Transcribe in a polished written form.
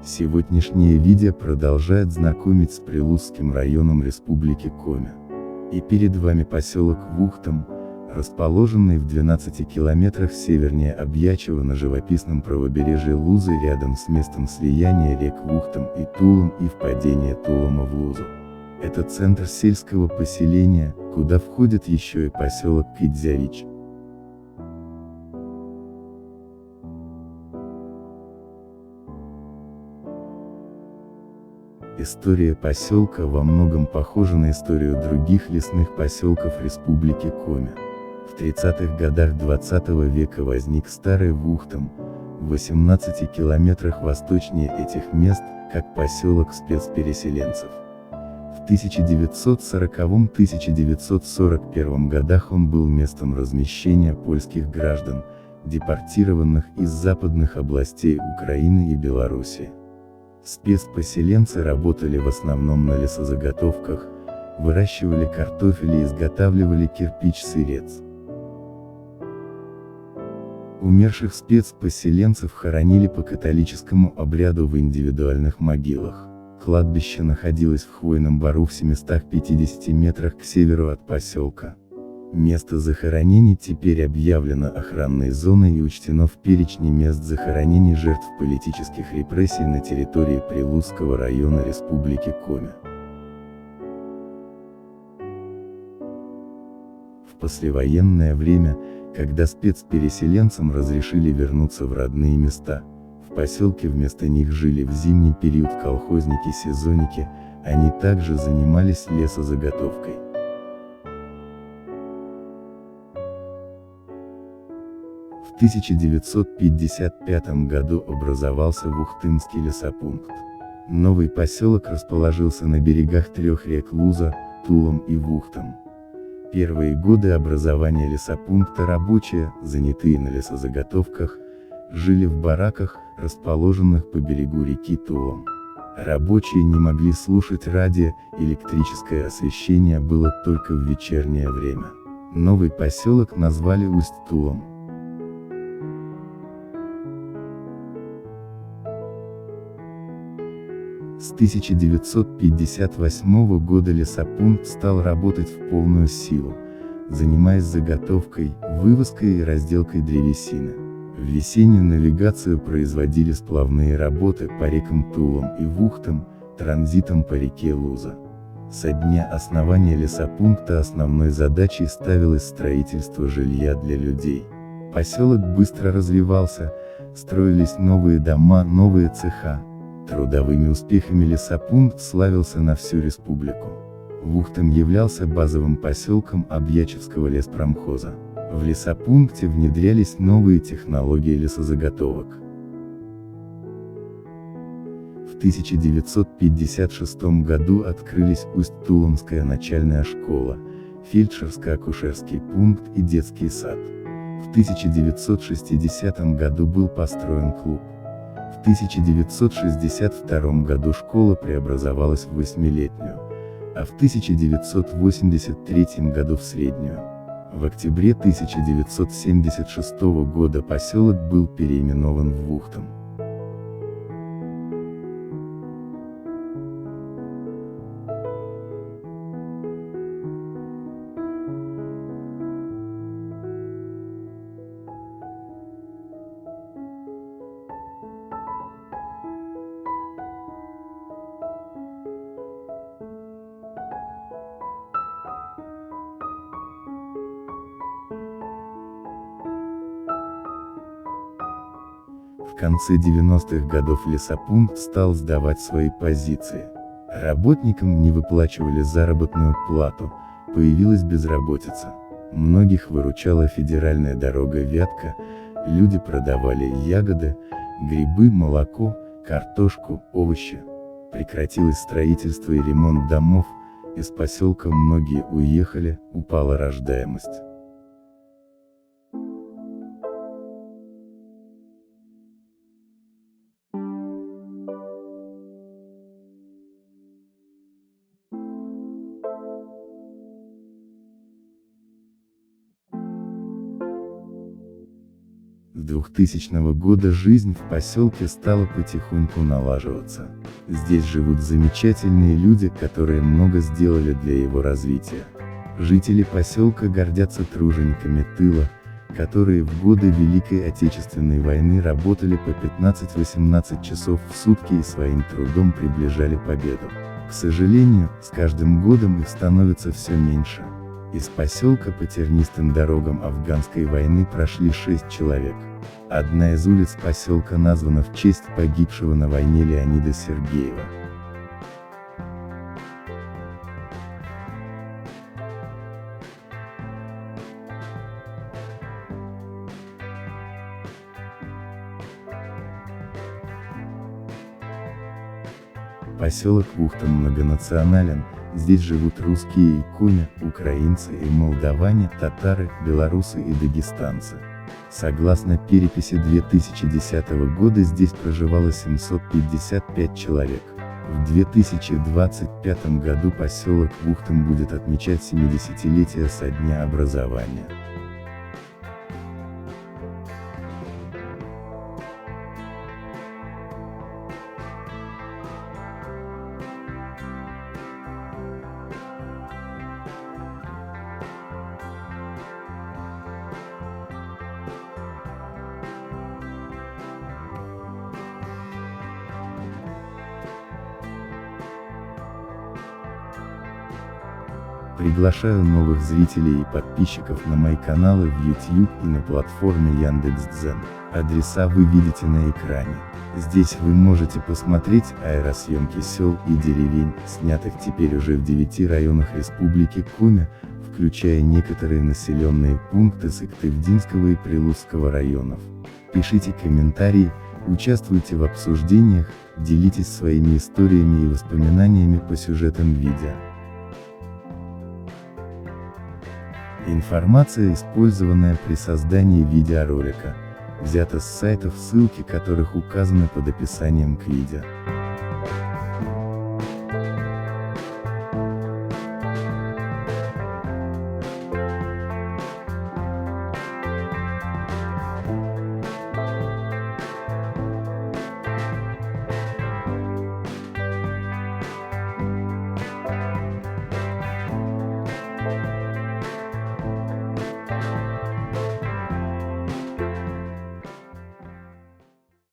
Сегодняшнее видео продолжает знакомить с Прилузским районом Республики Коми. И перед вами поселок Вухтом, расположенный в 12 километрах севернее Объячева на живописном правобережье Лузы рядом с местом слияния рек Вухтом и Тулом и впадения Тулома в Лузу. Это центр сельского поселения, куда входит еще и поселок Кидзявич. История поселка во многом похожа на историю других лесных поселков Республики Коми. В 30-х годах 20 века возник Старый Вухтом, в 18 километрах восточнее этих мест, как поселок спецпереселенцев. В 1940-1941 годах он был местом размещения польских граждан, депортированных из западных областей Украины и Белоруссии. Спецпоселенцы работали в основном на лесозаготовках, выращивали картофель и изготавливали кирпич-сырец. Умерших спецпоселенцев хоронили по католическому обряду в индивидуальных могилах. Кладбище находилось в хвойном бору в 750 метрах к северу от поселка. Место захоронений теперь объявлено охранной зоной и учтено в перечне мест захоронений жертв политических репрессий на территории Прилузского района Республики Коми. В послевоенное время, когда спецпереселенцам разрешили вернуться в родные места, в поселке вместо них жили в зимний период колхозники-сезонники, они также занимались лесозаготовкой. В 1955 году образовался Вухтымский лесопункт. Новый поселок расположился на берегах трех рек Луза, Тулом и Вухтом. Первые годы образования лесопункта рабочие, занятые на лесозаготовках, жили в бараках, расположенных по берегу реки Тулом. Рабочие не могли слушать радио, электрическое освещение было только в вечернее время. Новый поселок назвали Усть-Тулом. С 1958 года лесопункт стал работать в полную силу, занимаясь заготовкой, вывозкой и разделкой древесины. В весеннюю навигацию производили сплавные работы по рекам Тулом и Вухтом, транзитом по реке Луза. Со дня основания лесопункта основной задачей ставилось строительство жилья для людей. Поселок быстро развивался, строились новые дома, новые цеха. Трудовыми успехами лесопункт славился на всю республику. Вухтом являлся базовым поселком Объячевского леспромхоза. В лесопункте внедрялись новые технологии лесозаготовок. В 1956 году открылись Усть-Туломская начальная школа, фельдшерско-акушерский пункт и детский сад. В 1960 году был построен клуб. В 1962 году школа преобразовалась в 8-летнюю, а в 1983 году в среднюю. В октябре 1976 года поселок был переименован в Вухтом. В конце 90-х годов лесопункт стал сдавать свои позиции. Работникам не выплачивали заработную плату, появилась безработица. Многих выручала федеральная дорога Вятка, люди продавали ягоды, грибы, молоко, картошку, овощи. Прекратилось строительство и ремонт домов, из поселка многие уехали, упала рождаемость. 2000 года жизнь в поселке стала потихоньку налаживаться. Здесь живут замечательные люди, которые много сделали для его развития. Жители поселка гордятся тружениками тыла, которые в годы Великой Отечественной войны работали по 15-18 часов в сутки и своим трудом приближали победу. К сожалению, с каждым годом их становится все меньше. Из поселка по тернистым дорогам афганской войны прошли 6 человек. Одна из улиц поселка названа в честь погибшего на войне Леонида Сергеева. Поселок Ухта многонационален, здесь живут русские и коми, украинцы и молдаване, татары, белорусы и дагестанцы. Согласно переписи 2010 года здесь проживало 755 человек. В 2025 году поселок Ухтам будет отмечать 70-летие со дня образования. Приглашаю новых зрителей и подписчиков на мои каналы в YouTube и на платформе Яндекс.Дзен. Адреса вы видите на экране. Здесь вы можете посмотреть аэросъемки сел и деревень, снятых теперь уже в 9 районах Республики Коми, включая некоторые населенные пункты Сыктывдинского и Прилузского районов. Пишите комментарии, участвуйте в обсуждениях, делитесь своими историями и воспоминаниями по сюжетам видео. Информация, использованная при создании видеоролика, взята с сайтов, ссылки которых указаны под описанием к видео.